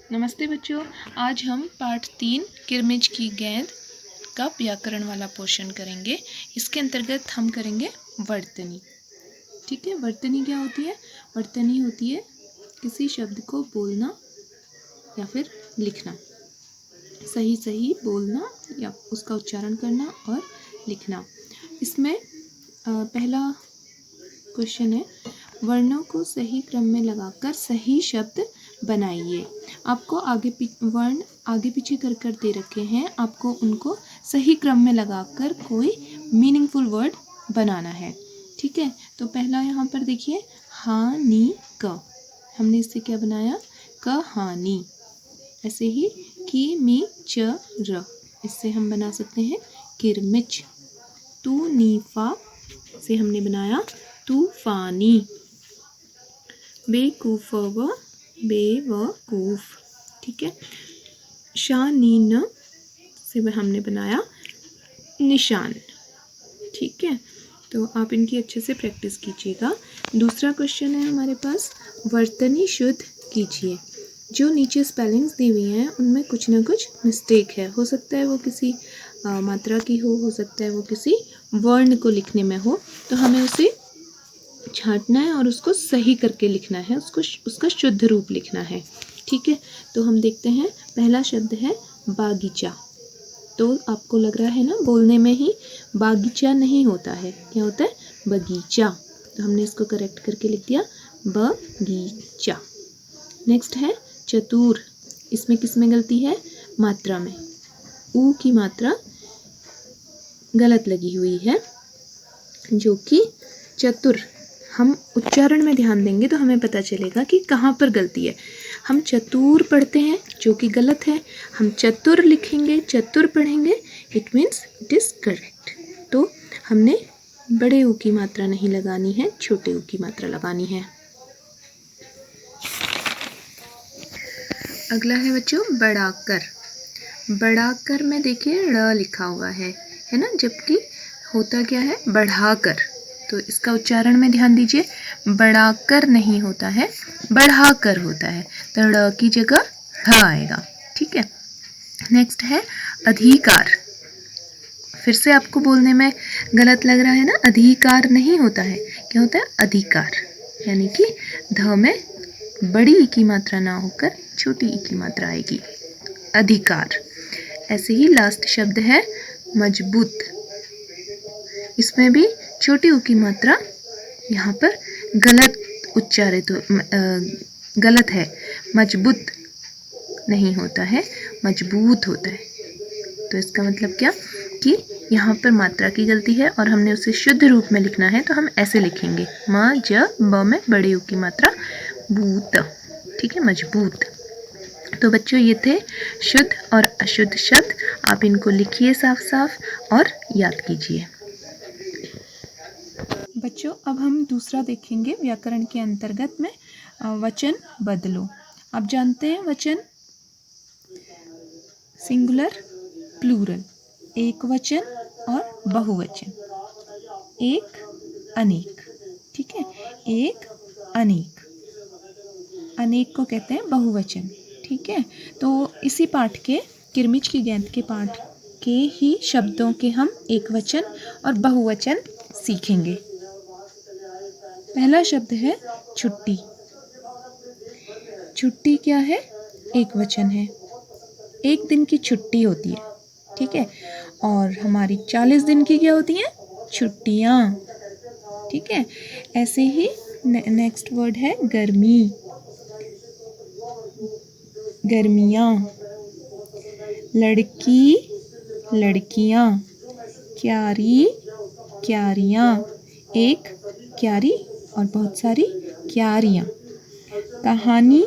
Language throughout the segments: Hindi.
नमस्ते बच्चों, आज हम पाठ 3 किरमिज की गेंद का व्याकरण वाला पोर्शन करेंगे। इसके अंतर्गत हम करेंगे वर्तनी। ठीक है, वर्तनी क्या होती है? वर्तनी होती है किसी शब्द को बोलना या फिर लिखना, सही सही बोलना या उसका उच्चारण करना और लिखना। इसमें पहला क्वेश्चन है, वर्णों को सही क्रम में लगाकर सही शब्द बनाइए। आपको वर्ण आगे पीछे कर दे रखे हैं, आपको उनको सही क्रम में लगाकर कोई मीनिंगफुल वर्ड बनाना है। ठीक है, तो पहला यहाँ पर देखिए, हानि क, हमने इससे क्या बनाया? कहानी। ऐसे ही की मी च र, इससे हम बना सकते हैं किरमिच। तू नीफा से हमने बनाया तूफानी। बेकूफ व बेवकूफ। ठीक है, शानीन से हमने बनाया निशान। ठीक है, तो आप इनकी अच्छे से प्रैक्टिस कीजिएगा। दूसरा क्वेश्चन है हमारे पास, वर्तनी शुद्ध कीजिए। जो नीचे स्पेलिंग्स दी हुई हैं उनमें कुछ ना कुछ मिस्टेक है। हो सकता है वो किसी मात्रा की हो सकता है वो किसी वर्ण को लिखने में हो, तो हमें उसे छांटना है और उसको सही करके लिखना है, उसका शुद्ध रूप लिखना है। ठीक है, तो हम देखते हैं, पहला शब्द है बागीचा। तो आपको लग रहा है ना, बोलने में ही बागीचा नहीं होता है, क्या होता है? बगीचा। तो हमने इसको करेक्ट करके लिख दिया बगीचा। नेक्स्ट है चतुर। इसमें किस में गलती है? मात्रा में। ऊ की मात्रा गलत लगी हुई है, जो कि चतुर, हम उच्चारण में ध्यान देंगे तो हमें पता चलेगा कि कहाँ पर गलती है। हम चतुर पढ़ते हैं, जो कि गलत है। हम चतुर लिखेंगे, चतुर पढ़ेंगे, it means it is correct. तो हमने बड़े ऊ की मात्रा नहीं लगानी है, छोटे ऊ की मात्रा लगानी है। अगला है बच्चों बढ़ाकर। बढ़ाकर में देखिए ड़ लिखा हुआ है ना, जबकि होता क्या है? बढ़ाकर। तो इसका उच्चारण में ध्यान दीजिए, बढ़ाकर नहीं होता है, बढ़ाकर होता है। तो ड़ की जगह ढ़ आएगा। ठीक है, नेक्स्ट है अधिकार। फिर से आपको बोलने में गलत लग रहा है ना, अधिकार नहीं होता है, क्या होता है? अधिकार। यानी कि ध में बड़ी ई की मात्रा ना होकर छोटी ई की मात्रा आएगी, अधिकार। ऐसे ही लास्ट शब्द है मजबूत। इसमें भी छोटी ऊ की मात्रा यहाँ पर गलत उच्चारित गलत है, मजबूत नहीं होता है, मजबूत होता है। तो इसका मतलब क्या कि यहाँ पर मात्रा की गलती है और हमने उसे शुद्ध रूप में लिखना है, तो हम ऐसे लिखेंगे म ज ब में बड़े ऊ की मात्रा बूत। ठीक है, मजबूत। तो बच्चों ये थे शुद्ध और अशुद्ध शब्द, आप इनको लिखिए साफ साफ और याद कीजिए। बच्चों अब हम दूसरा देखेंगे व्याकरण के अंतर्गत में वचन बदलो। आप जानते हैं वचन सिंगुलर, प्लूरल, एक वचन और बहुवचन, एक अनेक। ठीक है, एक अनेक, अनेक को कहते हैं बहुवचन। ठीक है, तो इसी पाठ के किरमिज की गेंद के पाठ के ही शब्दों के हम एक वचन और बहुवचन सीखेंगे। पहला शब्द है छुट्टी। छुट्टी क्या है? एक वचन है। एक दिन की छुट्टी होती है। ठीक है, और हमारी 40 दिन की क्या होती हैं? छुट्टियाँ। ठीक है, ऐसे ही नेक्स्ट वर्ड है गर्मी, गर्मियाँ। लड़की, लड़कियाँ। क्यारी, क्यारियाँ। एक क्यारी और बहुत सारी क्यारियाँ। कहानी,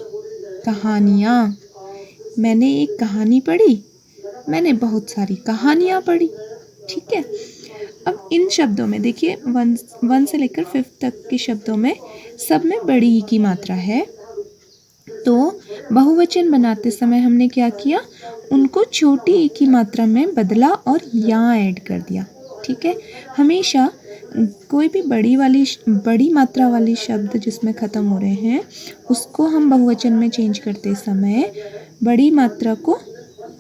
कहानियाँ। मैंने एक कहानी पढ़ी, मैंने बहुत सारी कहानियाँ पढ़ी। ठीक है, अब इन शब्दों में देखिए 1 से लेकर 5 तक के शब्दों में सब में बड़ी ई की मात्रा है। तो बहुवचन बनाते समय हमने क्या किया? उनको छोटी ई की मात्रा में बदला और या ऐड कर दिया। ठीक है, हमेशा कोई भी बड़ी मात्रा वाली शब्द जिसमें ख़त्म हो रहे हैं उसको हम बहुवचन में चेंज करते समय बड़ी मात्रा को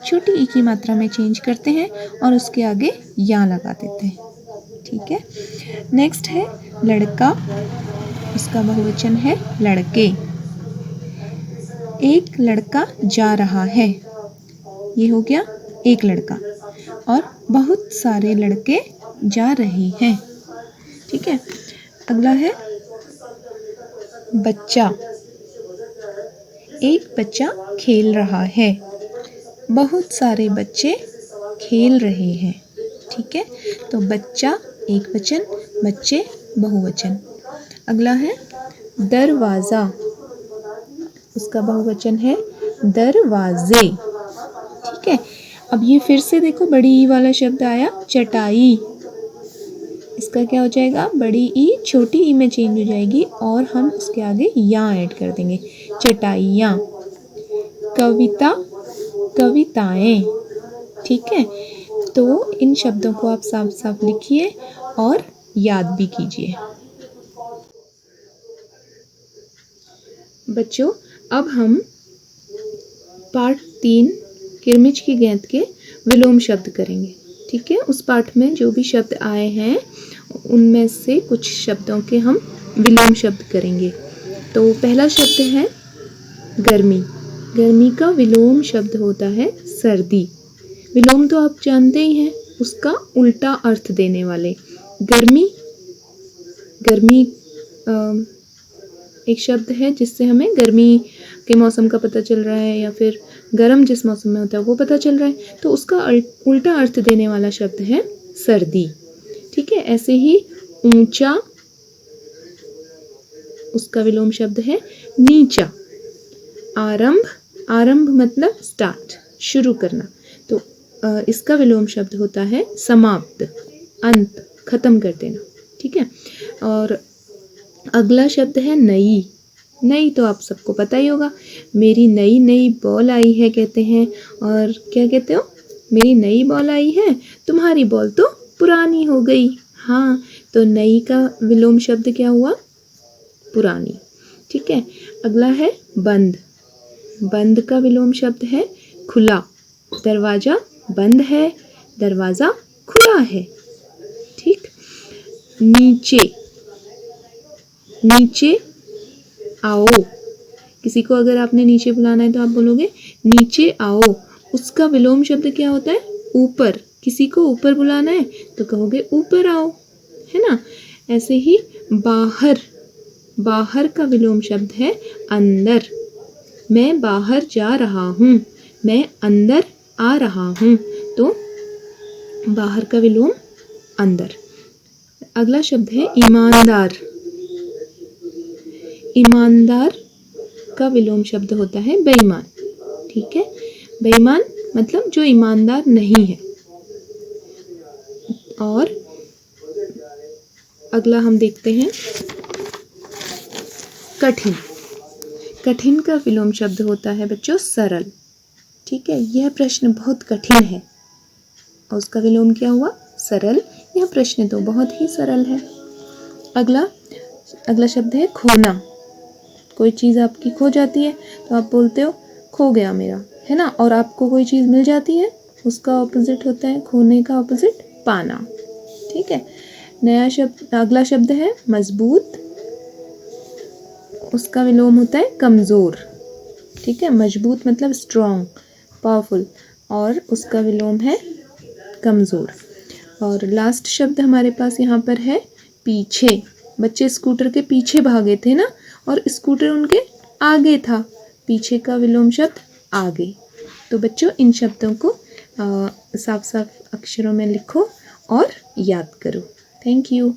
छोटी ई की मात्रा में चेंज करते हैं और उसके आगे या लगा देते हैं। ठीक है। नेक्स्ट है लड़का, उसका बहुवचन है लड़के। एक लड़का जा रहा है, ये हो गया एक लड़का, और बहुत सारे लड़के जा रहे हैं। ठीक है। अगला है बच्चा। एक बच्चा खेल रहा है, बहुत सारे बच्चे खेल रहे हैं। ठीक है। तो बच्चा एक वचन, बच्चे बहुवचन। अगला है दरवाज़ा, उसका बहुवचन है दरवाजे। ठीक है। अब ये फिर से देखो, बड़ी ई वाला शब्द आया चटाई, इसका क्या हो जाएगा, बड़ी ई छोटी ई में चेंज हो जाएगी और हम उसके आगे या ऐड कर देंगे, चटाइयाँ। कविता, कविताएं। ठीक है। तो इन शब्दों को आप साफ साफ लिखिए और याद भी कीजिए। बच्चों, अब हम पाठ 3 किरमिच की गेंद के विलोम शब्द करेंगे। ठीक है। उस पाठ में जो भी शब्द आए हैं उनमें से कुछ शब्दों के हम विलोम शब्द करेंगे। तो पहला शब्द है गर्मी। गर्मी का विलोम शब्द होता है सर्दी। विलोम तो आप जानते ही हैं, उसका उल्टा अर्थ देने वाले। गर्मी, गर्मी एक शब्द है जिससे हमें गर्मी के मौसम का पता चल रहा है, या फिर गर्म जिस मौसम में होता है वो पता चल रहा है, तो उसका उल्टा अर्थ देने वाला शब्द है सर्दी। ठीक है। ऐसे ही ऊंचा, उसका विलोम शब्द है नीचा। आरंभ, आरंभ मतलब स्टार्ट, शुरू करना, तो इसका विलोम शब्द होता है समाप्त, अंत, खत्म कर देना। ठीक है। और अगला शब्द है नई। नई तो आप सबको पता ही होगा, मेरी नई नई बॉल आई है कहते हैं, और क्या कहते हो, मेरी नई बॉल आई है, तुम्हारी बॉल तो पुरानी हो गई। हाँ, तो नई का विलोम शब्द क्या हुआ, पुरानी। ठीक है। अगला है बंद। बंद का विलोम शब्द है खुला। दरवाजा बंद है, दरवाज़ा खुला है। ठीक। नीचे, नीचे आओ। किसी को अगर आपने नीचे बुलाना है तो आप बोलोगे नीचे आओ। उसका विलोम शब्द क्या होता है, ऊपर। किसी को ऊपर बुलाना है तो कहोगे ऊपर आओ, है ना। ऐसे ही बाहर, बाहर का विलोम शब्द है अंदर। मैं बाहर जा रहा हूँ, मैं अंदर आ रहा हूँ, तो बाहर का विलोम अंदर। अगला शब्द है ईमानदार। ईमानदार का विलोम शब्द होता है बेईमान। ठीक है। बेईमान मतलब जो ईमानदार नहीं है। और अगला हम देखते हैं कठिन। कठिन का विलोम शब्द होता है बच्चों सरल। ठीक है। यह प्रश्न बहुत कठिन है, और उसका विलोम क्या हुआ, सरल। यह प्रश्न तो बहुत ही सरल है। अगला शब्द है खोना। कोई चीज़ आपकी खो जाती है तो आप बोलते हो खो गया मेरा, है ना। और आपको कोई चीज़ मिल जाती है, उसका ऑपोजिट होता है, खोने का ऑपोजिट पाना। ठीक है। नया शब्द, अगला शब्द है मजबूत। उसका विलोम होता है कमज़ोर। ठीक है। मजबूत मतलब स्ट्रॉन्ग, पावरफुल, और उसका विलोम है कमज़ोर। और लास्ट शब्द हमारे पास यहाँ पर है पीछे। बच्चे स्कूटर के पीछे भागे थे ना, और स्कूटर उनके आगे था, पीछे का विलोम शब्द आगे। तो बच्चों, इन शब्दों को साफ साफ अक्षरों में लिखो और याद करो। Thank you.